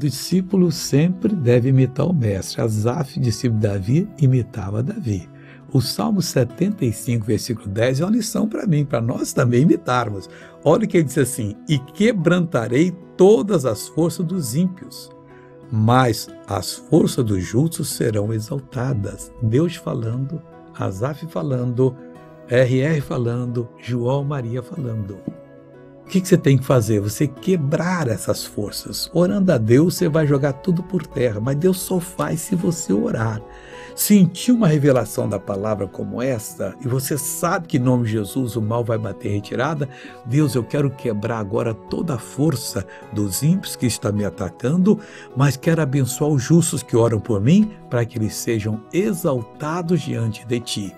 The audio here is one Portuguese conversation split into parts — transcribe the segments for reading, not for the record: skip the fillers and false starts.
discípulo sempre deve imitar o mestre. Asaf, discípulo de Davi, imitava Davi. O Salmo 75, versículo 10 é uma lição para mim, para nós também imitarmos. Olha o que ele diz assim: e quebrantarei todas as forças dos ímpios, mas as forças dos justos serão exaltadas. Deus falando, Asaf falando, RR falando, João Maria falando. O que você tem que fazer? Você quebrar essas forças. Orando a Deus, você vai jogar tudo por terra, mas Deus só faz se você orar. Sentir uma revelação da palavra como esta, e você sabe que em nome de Jesus o mal vai bater em retirada, Deus, eu quero quebrar agora toda a força dos ímpios que estão me atacando, mas quero abençoar os justos que oram por mim, para que eles sejam exaltados diante de ti.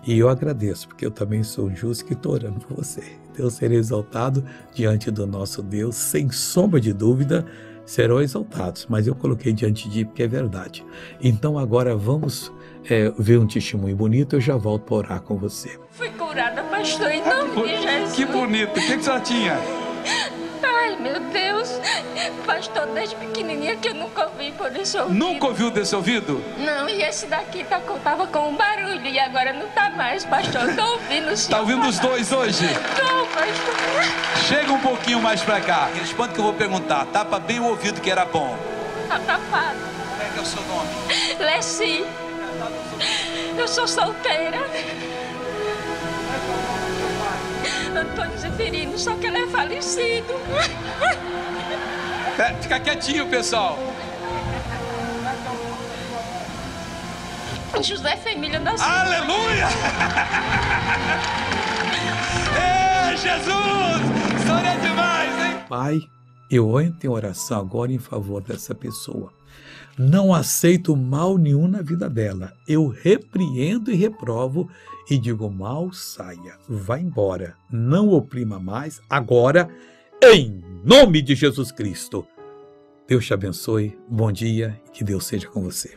E eu agradeço, porque eu também sou justo que estou orando por você. Deus será exaltado diante do nosso Deus, sem sombra de dúvida, serão exaltados, mas eu coloquei diante de ti porque é verdade. Então agora vamos ver um testemunho bonito, eu já volto para orar com você. Fui curada, pastor, em nome de Jesus. Que bonito, o que a senhora tinha? Ai, meu Deus, pastor, desde pequenininha que eu nunca ouvi por esse ouvido. Nunca ouviu desse ouvido? Não, e esse daqui tava com um barulho e agora não tá mais, pastor, eu tô ouvindo o senhor. Tá ouvindo os dois hoje? Não, pastor. Chega um pouquinho mais pra cá, responde que eu vou perguntar, tapa bem o ouvido que era bom. Tá tapado. Como é que é o seu nome? Leci. Eu sou solteira. Antônio Zeferino, só que ele é falecido. Fica quietinho, pessoal. José Família da Silva. Aleluia! Ei, Jesus! História é demais, hein? Pai, eu entro em oração agora em favor dessa pessoa. Não aceito mal nenhum na vida dela. Eu repreendo e reprovo e digo: mal saia, vá embora, não oprima mais, agora, em nome de Jesus Cristo. Deus te abençoe, bom dia e que Deus seja com você.